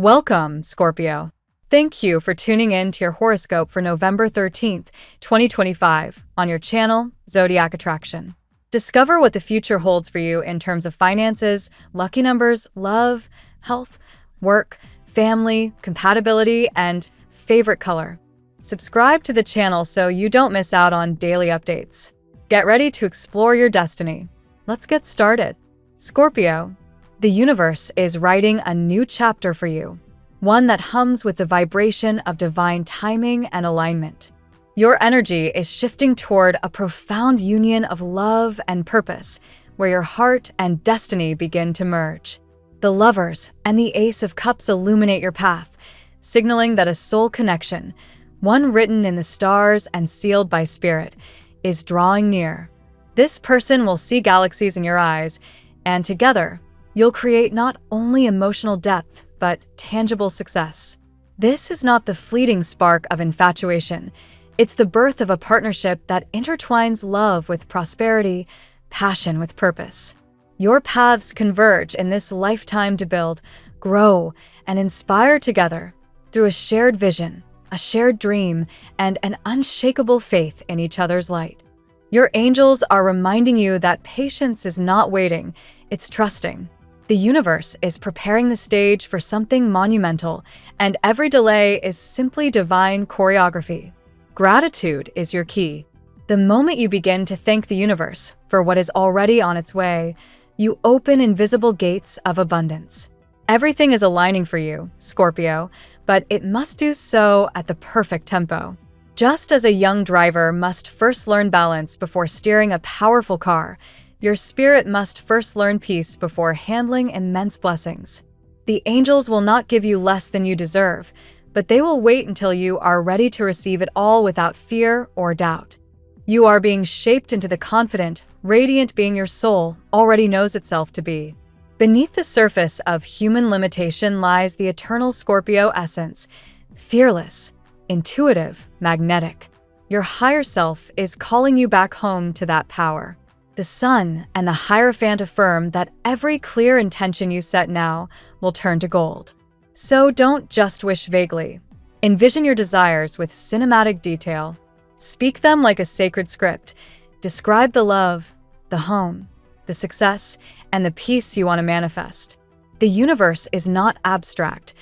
Welcome, Scorpio. Thank you for tuning in to your horoscope for November 13th, 2025, on your channel, Zodiac Attraction. Discover what the future holds for you in terms of finances, lucky numbers, love, health, work, family, compatibility, and favorite color. Subscribe to the channel so you don't miss out on daily updates. Get ready to explore your destiny. Let's get started. Scorpio, the universe is writing a new chapter for you, one that hums with the vibration of divine timing and alignment. Your energy is shifting toward a profound union of love and purpose, where your heart and destiny begin to merge. The Lovers and the Ace of Cups illuminate your path, signaling that a soul connection, one written in the stars and sealed by spirit, is drawing near. This person will see galaxies in your eyes, and together, you'll create not only emotional depth, but tangible success. This is not the fleeting spark of infatuation. It's the birth of a partnership that intertwines love with prosperity, passion with purpose. Your paths converge in this lifetime to build, grow, and inspire together through a shared vision, a shared dream, and an unshakable faith in each other's light. Your angels are reminding you that patience is not waiting, it's trusting. The universe is preparing the stage for something monumental, and every delay is simply divine choreography. Gratitude is your key. The moment you begin to thank the universe for what is already on its way, you open invisible gates of abundance. Everything is aligning for you, Scorpio, but it must do so at the perfect tempo. Just as a young driver must first learn balance before steering a powerful car, your spirit must first learn peace before handling immense blessings. The angels will not give you less than you deserve, but they will wait until you are ready to receive it all without fear or doubt. You are being shaped into the confident, radiant being your soul already knows itself to be. Beneath the surface of human limitation lies the eternal Scorpio essence, fearless, intuitive, magnetic. Your higher self is calling you back home to that power. The sun and the Hierophant affirm that every clear intention you set now will turn to gold. So don't just wish vaguely. Envision your desires with cinematic detail. Speak them like a sacred script. Describe the love, the home, the success, and the peace you want to manifest. The universe is not abstract.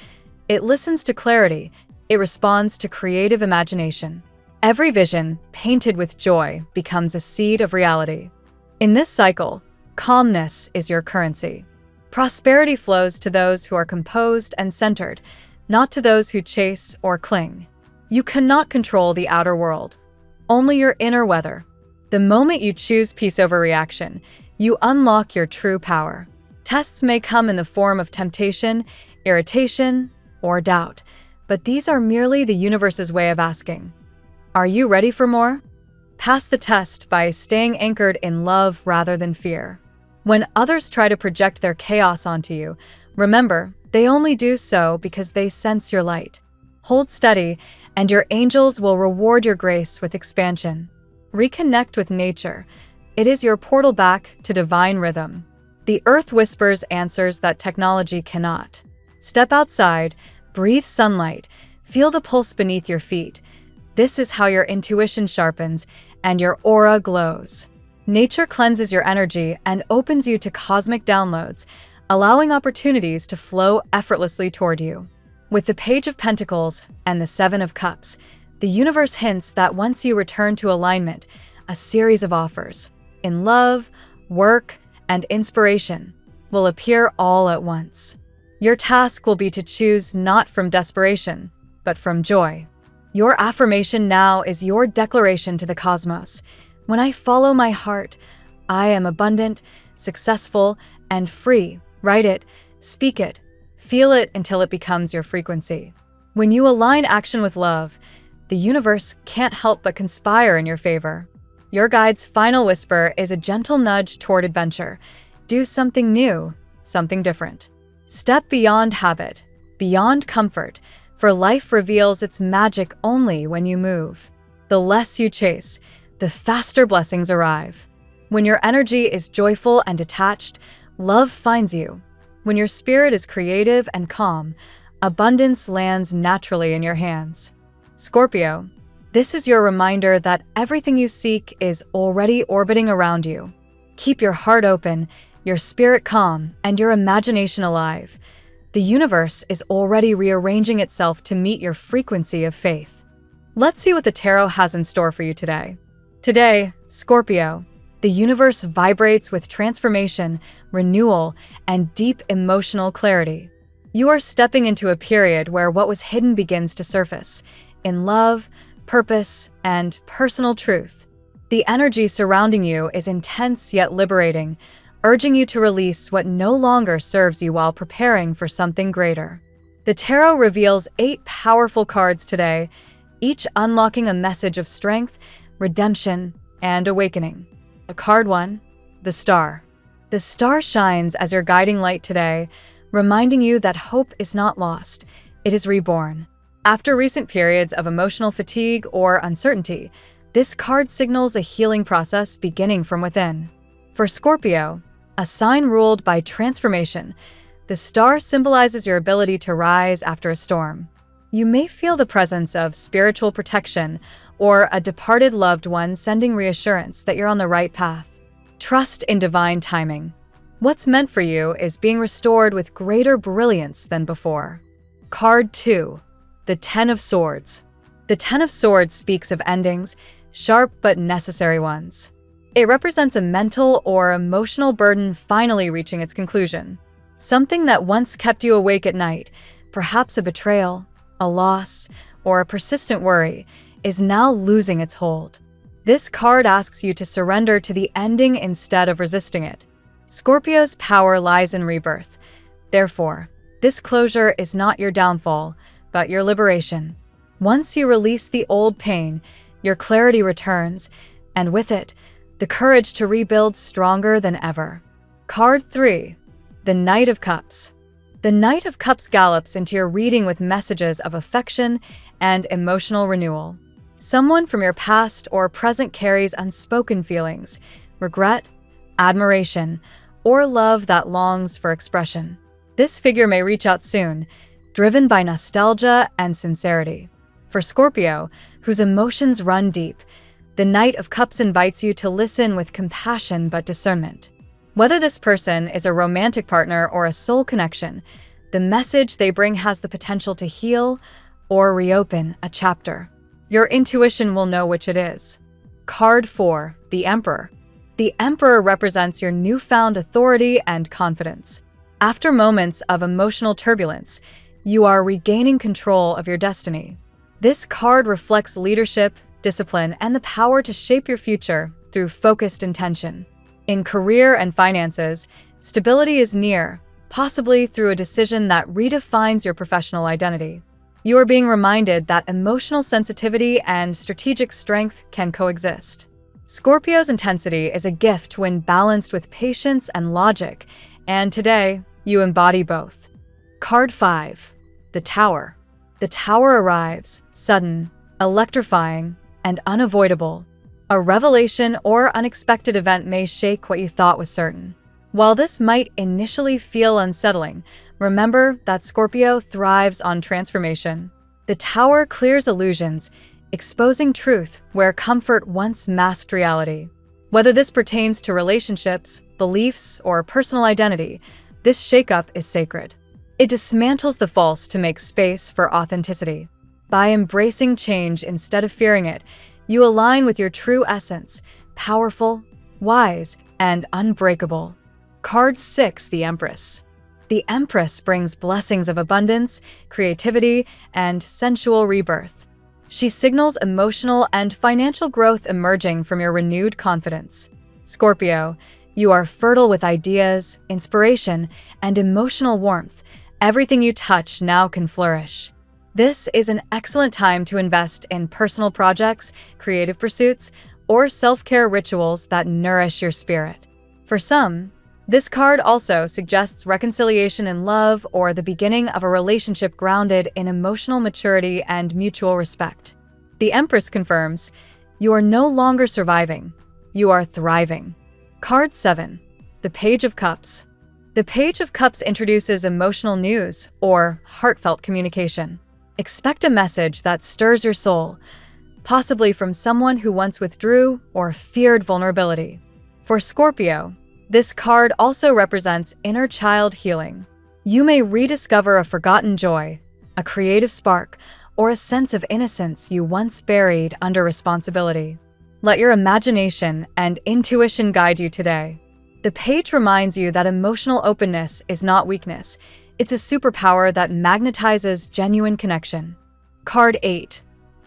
It listens to clarity. It responds to creative imagination. Every vision, painted with joy, becomes a seed of reality. In this cycle, calmness is your currency. Prosperity flows to those who are composed and centered, not to those who chase or cling. You cannot control the outer world, only your inner weather. The moment you choose peace over reaction, you unlock your true power. Tests may come in the form of temptation, irritation, or doubt, but these are merely the universe's way of asking, are you ready for more? Pass the test by staying anchored in love rather than fear. When others try to project their chaos onto you, remember, they only do so because they sense your light. Hold steady, and your angels will reward your grace with expansion. Reconnect with nature. It is your portal back to divine rhythm. The earth whispers answers that technology cannot. Step outside, breathe sunlight, feel the pulse beneath your feet. This is how your intuition sharpens and your aura glows. Nature cleanses your energy and opens you to cosmic downloads, allowing opportunities to flow effortlessly toward you. With the Page of Pentacles and the Seven of Cups, the universe hints that once you return to alignment, a series of offers in love, work, and inspiration will appear all at once. Your task will be to choose not from desperation, but from joy. Your affirmation now is your declaration to the cosmos. When I follow my heart, I am abundant, successful, and free. Write it, speak it, feel it until it becomes your frequency. When you align action with love, the universe can't help but conspire in your favor. Your guide's final whisper is a gentle nudge toward adventure. Do something new, something different. Step beyond habit, beyond comfort, for life reveals its magic only when you move. The less you chase, the faster blessings arrive. When your energy is joyful and detached, love finds you. When your spirit is creative and calm, Abundance lands naturally in your hands. Scorpio, this is your reminder that everything you seek is already orbiting around you. Keep your heart open, your spirit calm, and your imagination alive. The universe is already rearranging itself to meet your frequency of faith. Let's see what the tarot has in store for you today. Today, Scorpio, the universe vibrates with transformation, renewal, and deep emotional clarity. You are stepping into a period where what was hidden begins to surface, in love, purpose, and personal truth. The energy surrounding you is intense yet liberating, urging you to release what no longer serves you while preparing for something greater. The tarot reveals 8 powerful cards today, each unlocking a message of strength, redemption, and awakening. Card 1, the Star. The star shines as your guiding light today, reminding you that hope is not lost, it is reborn. After recent periods of emotional fatigue or uncertainty, this card signals a healing process beginning from within. For Scorpio, a sign ruled by transformation, the star symbolizes your ability to rise after a storm. You may feel the presence of spiritual protection or a departed loved one sending reassurance that you're on the right path. Trust in divine timing. What's meant for you is being restored with greater brilliance than before. Card 2, the Ten of Swords. The Ten of Swords speaks of endings, sharp but necessary ones. It represents a mental or emotional burden finally reaching its conclusion. Something that once kept you awake at night, perhaps a betrayal, a loss, or a persistent worry, is now losing its hold. This card asks you to surrender to the ending instead of resisting it. Scorpio's power lies in rebirth. Therefore, this closure is not your downfall, but your liberation. Once you release the old pain, your clarity returns, and with it, the courage to rebuild stronger than ever. Card 3, the Knight of Cups. The Knight of Cups gallops into your reading with messages of affection and emotional renewal. Someone from your past or present carries unspoken feelings, regret, admiration, or love that longs for expression. This figure may reach out soon, driven by nostalgia and sincerity. For Scorpio, whose emotions run deep, the Knight of Cups invites you to listen with compassion but discernment. Whether this person is a romantic partner or a soul connection, the message they bring has the potential to heal or reopen a chapter. Your intuition will know which it is. Card 4, the Emperor. The Emperor represents your newfound authority and confidence. After moments of emotional turbulence, you are regaining control of your destiny. This card reflects leadership, discipline, and the power to shape your future through focused intention. In career and finances, stability is near, possibly through a decision that redefines your professional identity. You are being reminded that emotional sensitivity and strategic strength can coexist. Scorpio's intensity is a gift when balanced with patience and logic, and today, you embody both. Card 5, the Tower. The Tower arrives, sudden, electrifying, and unavoidable. A revelation or unexpected event may shake what you thought was certain. While this might initially feel unsettling, remember that Scorpio thrives on transformation. The Tower clears illusions, exposing truth where comfort once masked reality. Whether this pertains to relationships, beliefs, or personal identity, this shakeup is sacred. It dismantles the false to make space for authenticity. By embracing change instead of fearing it, you align with your true essence, powerful, wise, and unbreakable. Card 6, the Empress. The Empress brings blessings of abundance, creativity, and sensual rebirth. She signals emotional and financial growth emerging from your renewed confidence. Scorpio, you are fertile with ideas, inspiration, and emotional warmth. Everything you touch now can flourish. This is an excellent time to invest in personal projects, creative pursuits, or self-care rituals that nourish your spirit. For some, this card also suggests reconciliation in love or the beginning of a relationship grounded in emotional maturity and mutual respect. The Empress confirms, you are no longer surviving, you are thriving. Card 7, the Page of Cups. The Page of Cups introduces emotional news or heartfelt communication. Expect a message that stirs your soul, possibly from someone who once withdrew or feared vulnerability. For Scorpio, this card also represents inner child healing. You may rediscover a forgotten joy, a creative spark, or a sense of innocence you once buried under responsibility. Let your imagination and intuition guide you today. The page reminds you that emotional openness is not weakness. It's a superpower that magnetizes genuine connection. Card 8.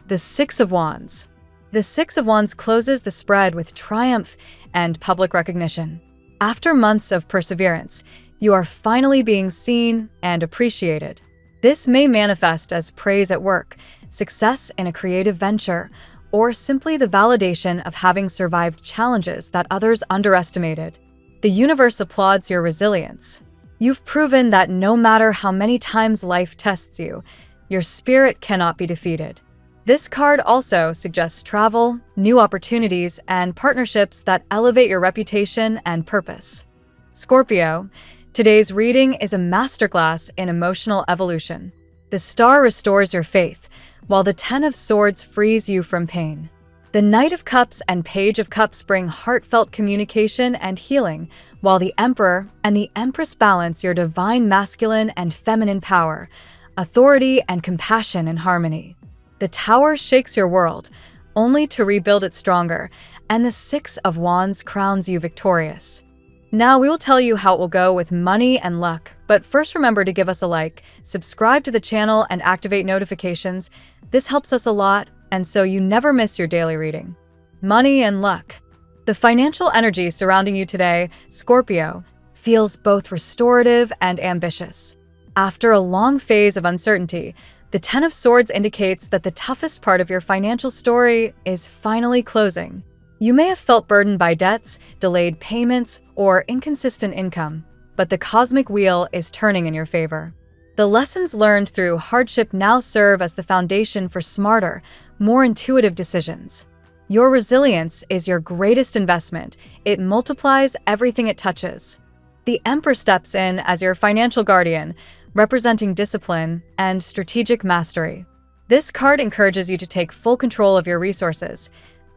The Six of Wands. The Six of Wands closes the spread with triumph and public recognition. After months of perseverance, you are finally being seen and appreciated. This may manifest as praise at work, success in a creative venture, or simply the validation of having survived challenges that others underestimated. The universe applauds your resilience. You've proven that no matter how many times life tests you, your spirit cannot be defeated. This card also suggests travel, new opportunities, and partnerships that elevate your reputation and purpose. Scorpio, today's reading is a masterclass in emotional evolution. The Star restores your faith, while the Ten of Swords frees you from pain. The Knight of Cups and Page of Cups bring heartfelt communication and healing, while the Emperor and the Empress balance your divine masculine and feminine power, authority and compassion in harmony. The Tower shakes your world, only to rebuild it stronger, and the Six of Wands crowns you victorious. Now we will tell you how it will go with money and luck, but first remember to give us a like, subscribe to the channel, and activate notifications. This helps us a lot, and so you never miss your daily reading. Money and luck. The financial energy surrounding you today, Scorpio, feels both restorative and ambitious. After a long phase of uncertainty, the Ten of Swords indicates that the toughest part of your financial story is finally closing. You may have felt burdened by debts, delayed payments, or inconsistent income, but the cosmic wheel is turning in your favor. The lessons learned through hardship now serve as the foundation for smarter, more intuitive decisions. Your resilience is your greatest investment. It multiplies everything it touches. The Emperor steps in as your financial guardian, representing discipline and strategic mastery. This card encourages you to take full control of your resources,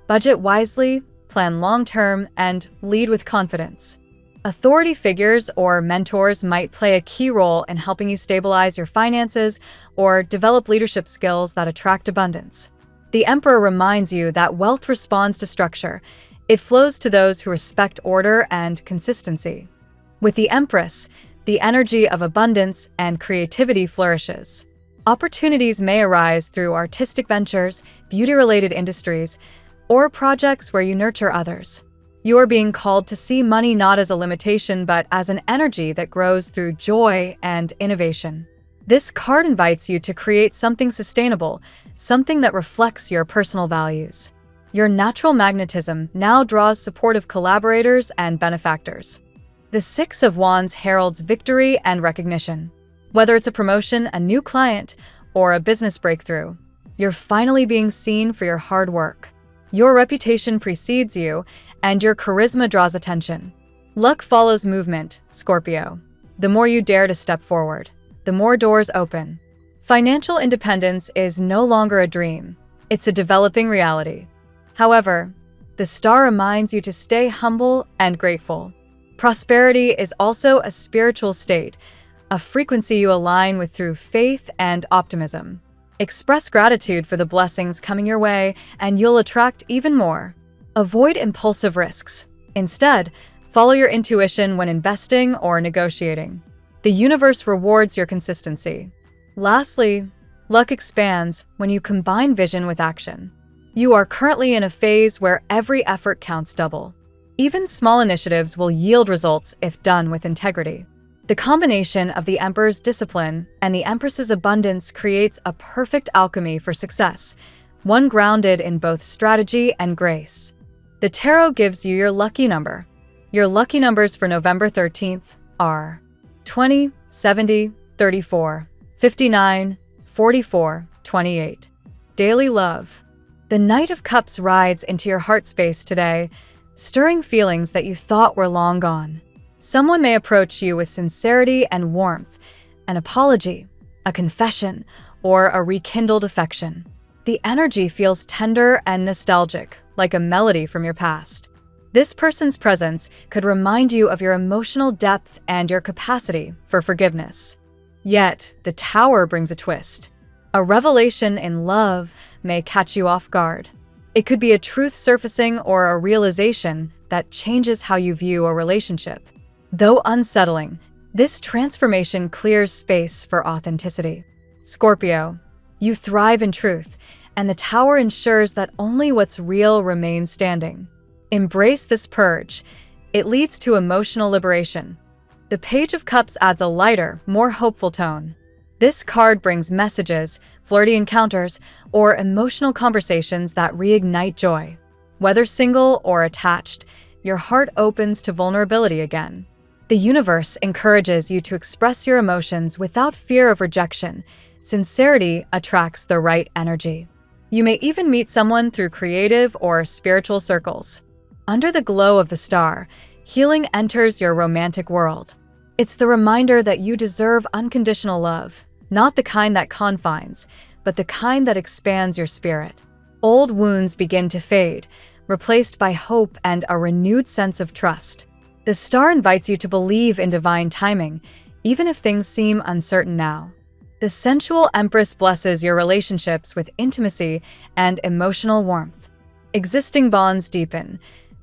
budget wisely, plan long-term, and lead with confidence. Authority figures or mentors might play a key role in helping you stabilize your finances or develop leadership skills that attract abundance. The Emperor reminds you that wealth responds to structure. It flows to those who respect order and consistency. With the Empress, the energy of abundance and creativity flourishes. Opportunities may arise through artistic ventures, beauty-related industries, or projects where you nurture others. You are being called to see money not as a limitation, but as an energy that grows through joy and innovation. This card invites you to create something sustainable, something that reflects your personal values. Your natural magnetism now draws supportive collaborators and benefactors. The Six of Wands heralds victory and recognition. Whether it's a promotion, a new client, or a business breakthrough, you're finally being seen for your hard work. Your reputation precedes you, and your charisma draws attention. Luck follows movement, Scorpio. The more you dare to step forward, the more doors open. Financial independence is no longer a dream. It's a developing reality. However, the Star reminds you to stay humble and grateful. Prosperity is also a spiritual state, a frequency you align with through faith and optimism. Express gratitude for the blessings coming your way, and you'll attract even more. Avoid impulsive risks. Instead, follow your intuition when investing or negotiating. The universe rewards your consistency. Lastly, luck expands when you combine vision with action. You are currently in a phase where every effort counts double. Even small initiatives will yield results if done with integrity. The combination of the Emperor's discipline and the Empress's abundance creates a perfect alchemy for success, one grounded in both strategy and grace. The Tarot gives you your lucky number. Your lucky numbers for November 13th are 20, 70, 34, 59, 44, 28. Daily love. The Knight of Cups rides into your heart space today, stirring feelings that you thought were long gone. Someone may approach you with sincerity and warmth, an apology, a confession, or a rekindled affection. The energy feels tender and nostalgic, like a melody from your past. This person's presence could remind you of your emotional depth and your capacity for forgiveness. Yet, the Tower brings a twist. A revelation in love may catch you off guard. It could be a truth surfacing or a realization that changes how you view a relationship. Though unsettling, this transformation clears space for authenticity. Scorpio, you thrive in truth, and the Tower ensures that only what's real remains standing. Embrace this purge. It leads to emotional liberation. The Page of Cups adds a lighter, more hopeful tone. This card brings messages, flirty encounters, or emotional conversations that reignite joy. Whether single or attached, your heart opens to vulnerability again. The universe encourages you to express your emotions without fear of rejection. Sincerity attracts the right energy. You may even meet someone through creative or spiritual circles. Under the glow of the star, healing enters your romantic world. It's the reminder that you deserve unconditional love, not the kind that confines, but the kind that expands your spirit. Old wounds begin to fade, replaced by hope and a renewed sense of trust. The star invites you to believe in divine timing, even if things seem uncertain now. The sensual Empress blesses your relationships with intimacy and emotional warmth. Existing bonds deepen.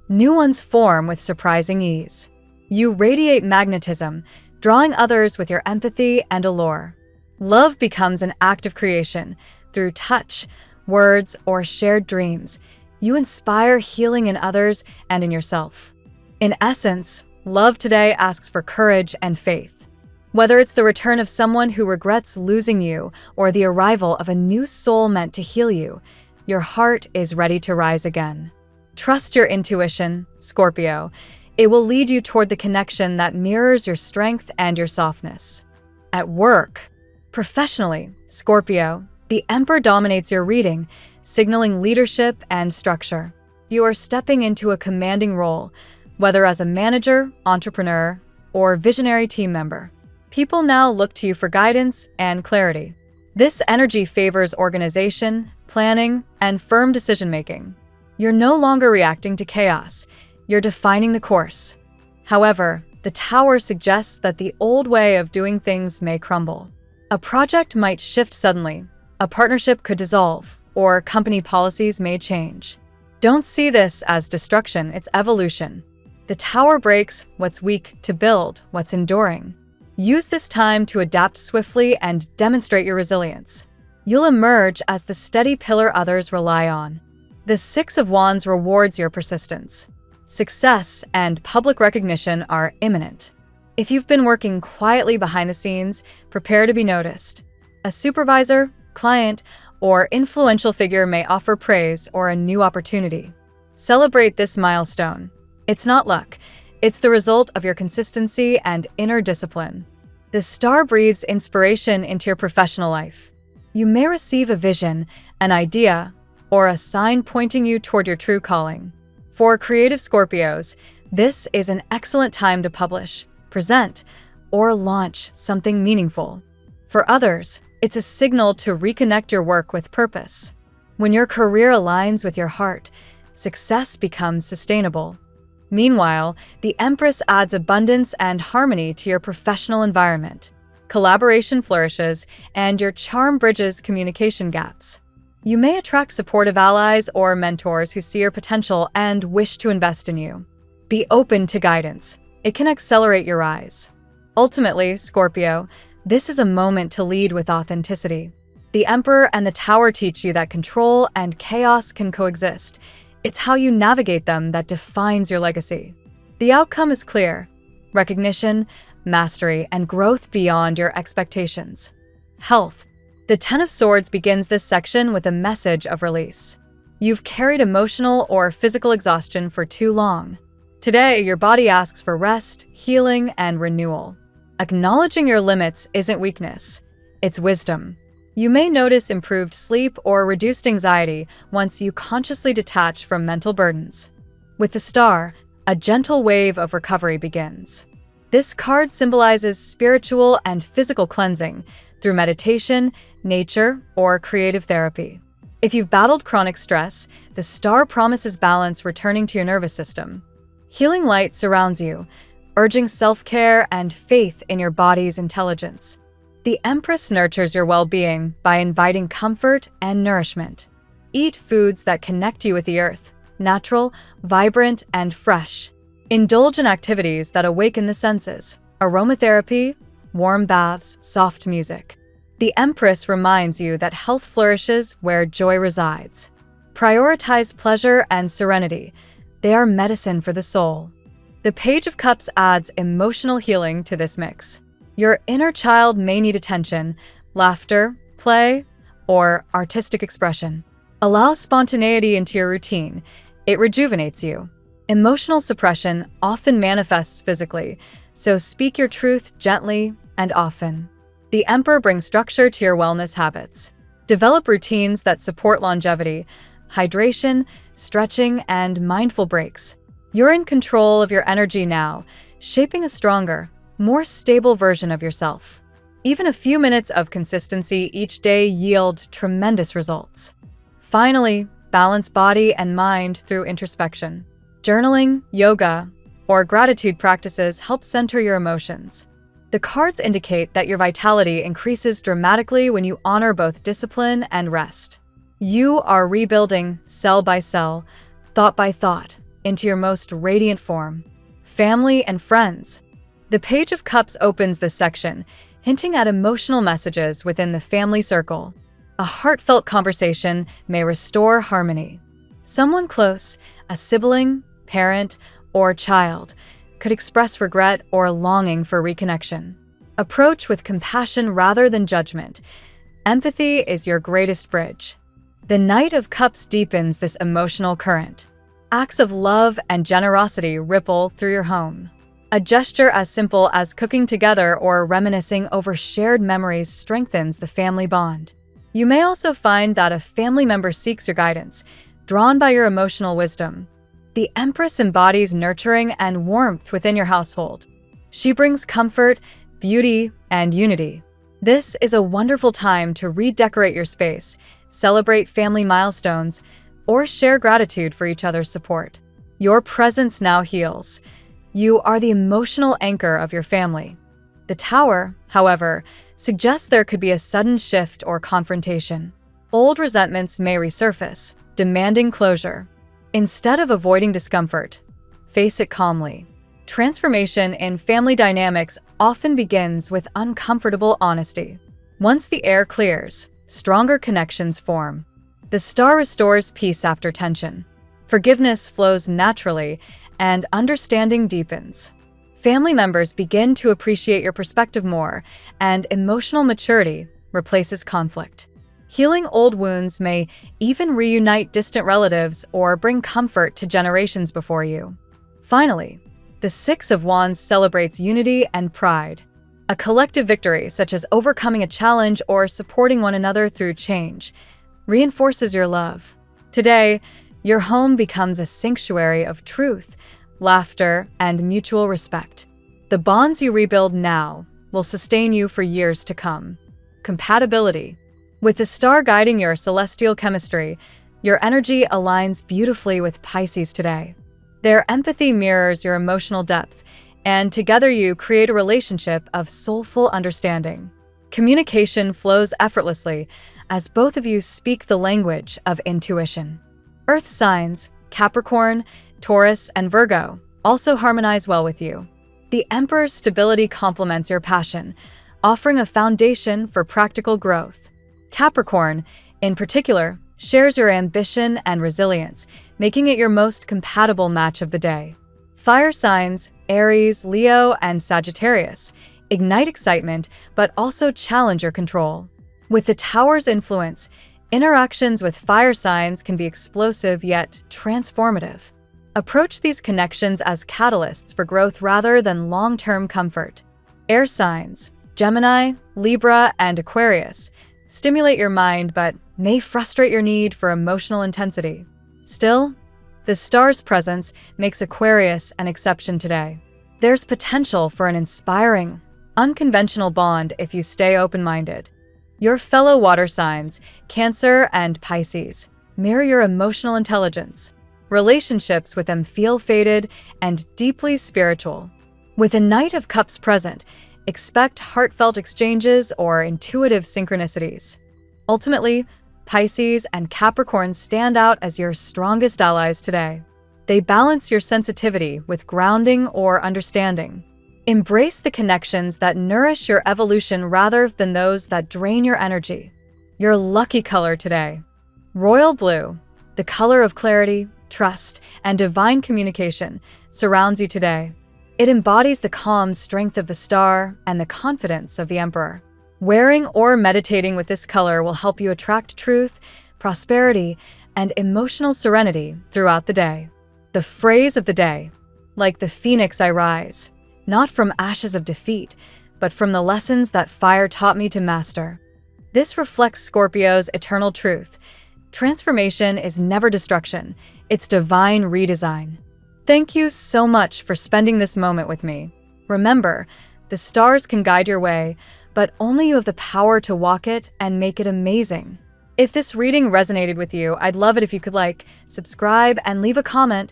New ones form with surprising ease. You radiate magnetism, drawing others with your empathy and allure. Love becomes an act of creation. Through touch, words, or shared dreams, you inspire healing in others and in yourself. In essence, love today asks for courage and faith. Whether it's the return of someone who regrets losing you or the arrival of a new soul meant to heal you, your heart is ready to rise again. Trust your intuition, Scorpio. It will lead you toward the connection that mirrors your strength and your softness. At work, professionally, Scorpio, the Emperor dominates your reading, signaling leadership and structure. You are stepping into a commanding role, whether as a manager, entrepreneur, or visionary team member. People now look to you for guidance and clarity. This energy favors organization, planning, and firm decision-making. You're no longer reacting to chaos. You're defining the course. However, the Tower suggests that the old way of doing things may crumble. A project might shift suddenly, a partnership could dissolve, or company policies may change. Don't see this as destruction, it's evolution. The Tower breaks what's weak to build what's enduring. Use this time to adapt swiftly and demonstrate your resilience. You'll emerge as the steady pillar others rely on. The Six of Wands rewards your persistence. Success and public recognition are imminent. If you've been working quietly behind the scenes, prepare to be noticed. A supervisor, client, or influential figure may offer praise or a new opportunity. Celebrate this milestone. It's not luck. It's the result of your consistency and inner discipline. The star breathes inspiration into your professional life. You may receive a vision, an idea, or a sign pointing you toward your true calling. For creative Scorpios, this is an excellent time to publish, present, or launch something meaningful. For others, it's a signal to reconnect your work with purpose. When your career aligns with your heart, success becomes sustainable. Meanwhile, the Empress adds abundance and harmony to your professional environment. Collaboration flourishes, and your charm bridges communication gaps. You may attract supportive allies or mentors who see your potential and wish to invest in you. Be open to guidance. It can accelerate your rise. Ultimately, Scorpio, this is a moment to lead with authenticity. The Emperor and the Tower teach you that control and chaos can coexist. It's how you navigate them that defines your legacy. The outcome is clear: recognition, mastery, and growth beyond your expectations. Health. The Ten of Swords begins this section with a message of release. You've carried emotional or physical exhaustion for too long. Today, your body asks for rest, healing, and renewal. Acknowledging your limits isn't weakness, it's wisdom. You may notice improved sleep or reduced anxiety once you consciously detach from mental burdens. With the star, a gentle wave of recovery begins. This card symbolizes spiritual and physical cleansing through meditation, nature, or creative therapy. If you've battled chronic stress, the star promises balance returning to your nervous system. Healing light surrounds you, urging self-care and faith in your body's intelligence. The Empress nurtures your well-being by inviting comfort and nourishment. Eat foods that connect you with the earth, natural, vibrant, and fresh. Indulge in activities that awaken the senses, aromatherapy, warm baths, soft music. The Empress reminds you that health flourishes where joy resides. Prioritize pleasure and serenity. They are medicine for the soul. The Page of Cups adds emotional healing to this mix. Your inner child may need attention, laughter, play, or artistic expression. Allow spontaneity into your routine. It rejuvenates you. Emotional suppression often manifests physically, so speak your truth gently and often. The Emperor brings structure to your wellness habits. Develop routines that support longevity, hydration, stretching, and mindful breaks. You're in control of your energy now, shaping a stronger, more stable version of yourself. Even a few minutes of consistency each day yield tremendous results. Finally, balance body and mind through introspection. Journaling, yoga, or gratitude practices help center your emotions. The cards indicate that your vitality increases dramatically when you honor both discipline and rest. You are rebuilding cell by cell, thought by thought, into your most radiant form. Family and friends. The Page of Cups opens this section, hinting at emotional messages within the family circle. A heartfelt conversation may restore harmony. Someone close, a sibling, parent, or child, could express regret or longing for reconnection. Approach with compassion rather than judgment. Empathy is your greatest bridge. The Knight of Cups deepens this emotional current. Acts of love and generosity ripple through your home. A gesture as simple as cooking together or reminiscing over shared memories strengthens the family bond. You may also find that a family member seeks your guidance, drawn by your emotional wisdom. The Empress embodies nurturing and warmth within your household. She brings comfort, beauty, and unity. This is a wonderful time to redecorate your space, celebrate family milestones, or share gratitude for each other's support. Your presence now heals. You are the emotional anchor of your family. The Tower, however, suggests there could be a sudden shift or confrontation. Old resentments may resurface, demanding closure. Instead of avoiding discomfort, face it calmly. Transformation in family dynamics often begins with uncomfortable honesty. Once the air clears, stronger connections form. The star restores peace after tension. Forgiveness flows naturally, and understanding deepens. Family members begin to appreciate your perspective more, and emotional maturity replaces conflict. Healing old wounds may even reunite distant relatives or bring comfort to generations before you. Finally, the Six of Wands celebrates unity and pride. A collective victory, such as overcoming a challenge or supporting one another through change, reinforces your love. Today, your home becomes a sanctuary of truth, laughter, and mutual respect. The bonds you rebuild now will sustain you for years to come. Compatibility. With the star guiding your celestial chemistry, your energy aligns beautifully with Pisces today. Their empathy mirrors your emotional depth, and together you create a relationship of soulful understanding. Communication flows effortlessly as both of you speak the language of intuition. Earth signs, Capricorn, Taurus, and Virgo, also harmonize well with you. The Emperor's stability complements your passion, offering a foundation for practical growth. Capricorn, in particular, shares your ambition and resilience, making it your most compatible match of the day. Fire signs, Aries, Leo, and Sagittarius, ignite excitement but also challenge your control. With the Tower's influence, interactions with fire signs can be explosive yet transformative. Approach these connections as catalysts for growth rather than long-term comfort. Air signs, Gemini, Libra, and Aquarius, stimulate your mind but may frustrate your need for emotional intensity. Still, the star's presence makes Aquarius an exception today. There's potential for an inspiring, unconventional bond if you stay open-minded. Your fellow water signs, Cancer and Pisces, mirror your emotional intelligence. Relationships with them feel fated and deeply spiritual. With a Knight of Cups present, expect heartfelt exchanges or intuitive synchronicities. Ultimately, Pisces and Capricorn stand out as your strongest allies today. They balance your sensitivity with grounding or understanding. Embrace the connections that nourish your evolution rather than those that drain your energy. Your lucky color today: Royal Blue, the color of clarity, trust, and divine communication, surrounds you today. It embodies the calm strength of the star and the confidence of the Emperor. Wearing or meditating with this color will help you attract truth, prosperity, and emotional serenity throughout the day. The phrase of the day: like the phoenix I rise, not from ashes of defeat, but from the lessons that fire taught me to master. This reflects Scorpio's eternal truth. Transformation is never destruction, it's divine redesign. Thank you so much for spending this moment with me. Remember, the stars can guide your way, but only you have the power to walk it and make it amazing. If this reading resonated with you, I'd love it if you could like, subscribe, and leave a comment.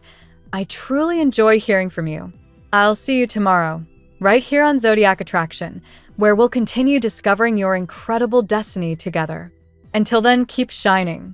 I truly enjoy hearing from you. I'll see you tomorrow, right here on Zodiac Attraction, where we'll continue discovering your incredible destiny together. Until then, keep shining.